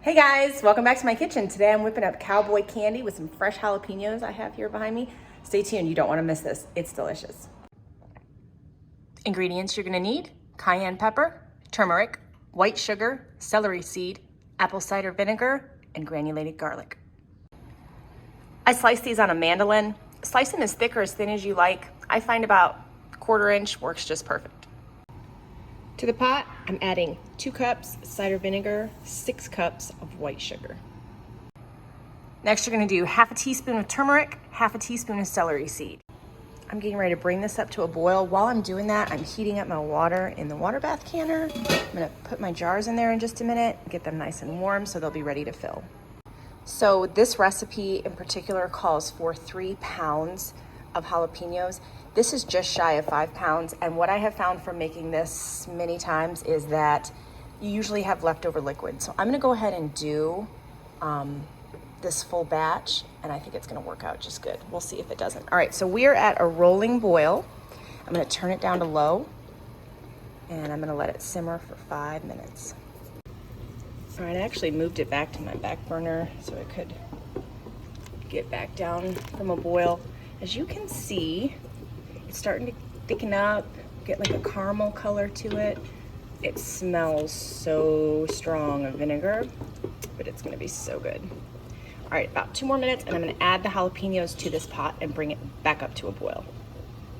Hey guys, welcome back to my kitchen. Today I'm whipping up Cowboy candy with some fresh jalapenos I have here behind me. Stay tuned, you don't want to miss this. It's delicious. Ingredients you're gonna need: cayenne pepper, turmeric, white sugar, celery seed, apple cider vinegar, and granulated garlic. I slice these on a mandolin. Slice them as thick or as thin as you like. I find about 1/4 inch works just perfect. To the pot, I'm adding 2 cups cider vinegar, 6 cups of white sugar. Next, you're gonna do 1/2 teaspoon of turmeric, 1/2 teaspoon of celery seed. I'm getting ready to bring this up to a boil. While I'm doing that, I'm heating up my water in the water bath canner. I'm gonna put my jars in there in just a minute, get them nice and warm so they'll be ready to fill. So this recipe in particular calls for 3 pounds of jalapenos. This is just shy of 5 pounds, and what I have found from making this many times is that you usually have leftover liquid. So I'm gonna go ahead and do this full batch, and I think it's gonna work out just good. We'll see if it doesn't. All right, so we are at a rolling boil. I'm gonna turn it down to low, and I'm gonna let it simmer for 5 minutes. All right, I actually moved it back to my back burner so it could get back down from a boil. As you can see, it's starting to thicken up, get like a caramel color to it. It smells so strong of vinegar, but it's gonna be so good. All right, about 2 more minutes, and I'm gonna add the jalapenos to this pot and bring it back up to a boil.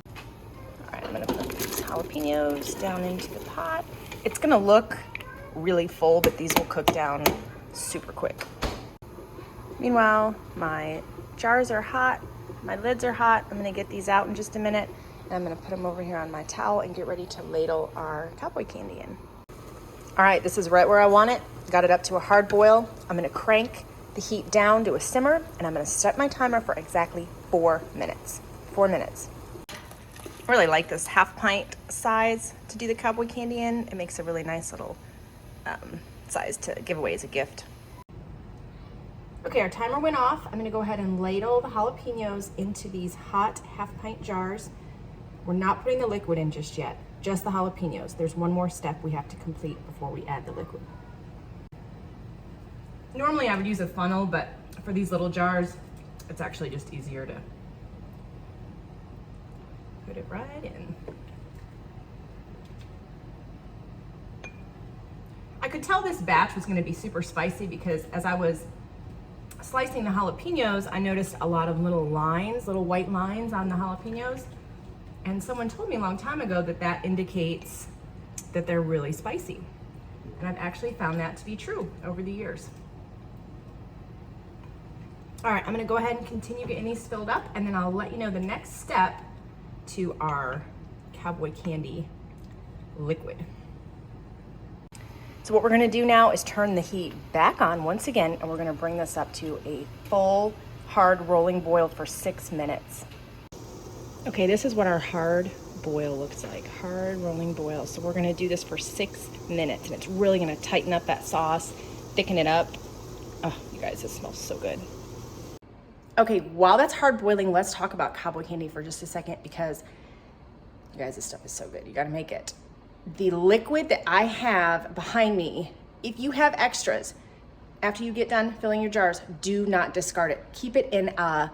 All right, I'm gonna put these jalapenos down into the pot. It's gonna look really full, but these will cook down super quick. Meanwhile, my jars are hot, my lids are hot. I'm gonna get these out in just a minute, and I'm gonna put them over here on my towel and get ready to ladle our Cowboy candy in. All right, this is right where I want it. Got it up to a hard boil. I'm gonna crank the heat down to a simmer, and I'm gonna set my timer for exactly 4 minutes. 4 minutes. I really like this 1/2 pint size to do the Cowboy candy in. It makes a really nice little size to give away as a gift. Okay, our timer went off. I'm gonna go ahead and ladle the jalapenos into these hot 1/2 pint jars. We're not putting the liquid in just yet, just the jalapenos. There's one more step we have to complete before we add the liquid. Normally I would use a funnel, but for these little jars, it's actually just easier to put it right in. I could tell this batch was gonna be super spicy because as I was slicing the jalapenos, I noticed a lot of little lines, little white lines on the jalapenos. And someone told me a long time ago that that indicates that they're really spicy. And I've actually found that to be true over the years. All right, I'm gonna go ahead and continue getting these filled up, and then I'll let you know the next step to our Cowboy candy liquid. So what we're gonna do now is turn the heat back on once again, and we're gonna bring this up to a full, hard rolling boil for 6 minutes. Okay, this is what our hard boil looks like, hard rolling boil. So we're gonna do this for 6 minutes, and it's really gonna tighten up that sauce, thicken it up. Oh, you guys, it smells so good. Okay, while that's hard boiling, let's talk about Cowboy candy for just a second, because you guys, this stuff is so good. You gotta make it. The liquid that I have behind me, if you have extras, after you get done filling your jars, do not discard it. Keep it in a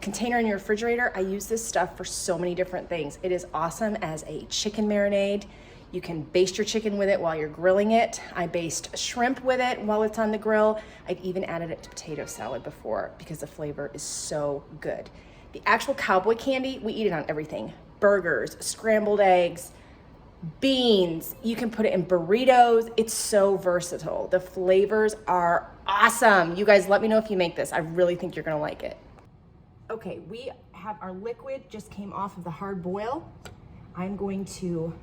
container in your refrigerator. I use this stuff for so many different things. It is awesome as a chicken marinade. You can baste your chicken with it while you're grilling it. I baste shrimp with it while it's on the grill. I've even added it to potato salad before because the flavor is so good. The actual Cowboy candy, we eat it on everything. Burgers, scrambled eggs, beans. You can put it in burritos. It's so versatile. The flavors are awesome. You guys, let me know if you make this. I really think you're gonna like it. Okay, we have our liquid just came off of the hard boil. I'm going to,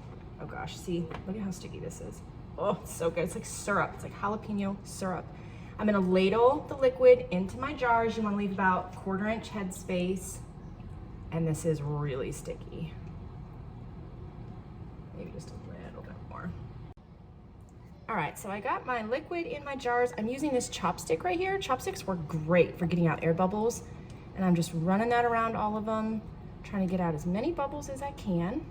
oh gosh, see, look at how sticky this is. Oh, it's so good. It's like syrup. It's like jalapeno syrup. I'm gonna ladle the liquid into my jars. You wanna leave about 1/4 inch head space. And this is really sticky. Maybe just a little bit more. All right, so I got my liquid in my jars. I'm using this chopstick right here. Chopsticks work great for getting out air bubbles. And I'm just running that around all of them, trying to get out as many bubbles as I can.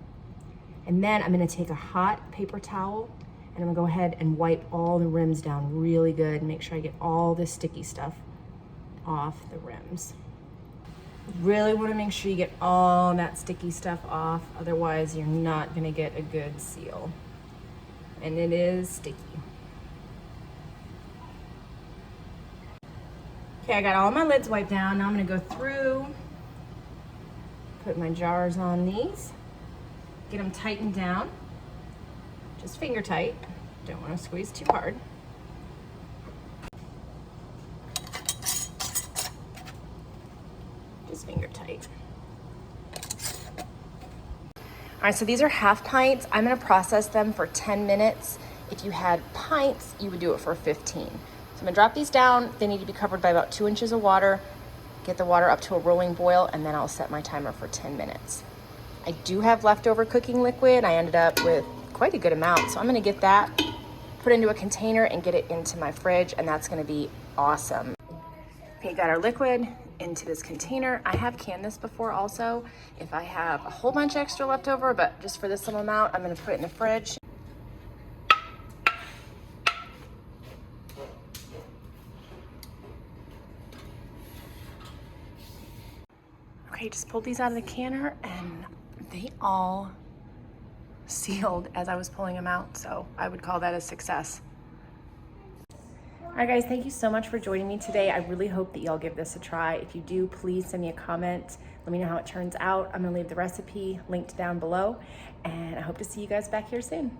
And then I'm gonna take a hot paper towel And I'm gonna go ahead and wipe all the rims down really good. Make sure I get all this sticky stuff off the rims. Really wanna make sure you get all that sticky stuff off, otherwise you're not gonna get a good seal. And it is sticky. Okay, I got all my lids wiped down. Now I'm gonna go through, put my jars on these, get them tightened down, just finger tight. Don't wanna squeeze too hard. Just finger tight. All right, so these are half pints. I'm gonna process them for 10 minutes. If you had pints, you would do it for 15. So I'm gonna drop these down. They need to be covered by about 2 inches of water. Get the water up to a rolling boil, and then I'll set my timer for 10 minutes. I do have leftover cooking liquid. I ended up with quite a good amount. So I'm gonna get that, put it into a container and get it into my fridge, and that's gonna be awesome. Okay, got our liquid into this container. I have canned this before also. If I have a whole bunch extra left over, but just for this little amount, I'm gonna put it in the fridge. Okay, just pulled these out of the canner and they all sealed as I was pulling them out. So I would call that a success. All right, guys, thank you so much for joining me today. I really hope that y'all give this a try. If you do, please send me a comment. Let me know how it turns out. I'm gonna leave the recipe linked down below, and I hope to see you guys back here soon.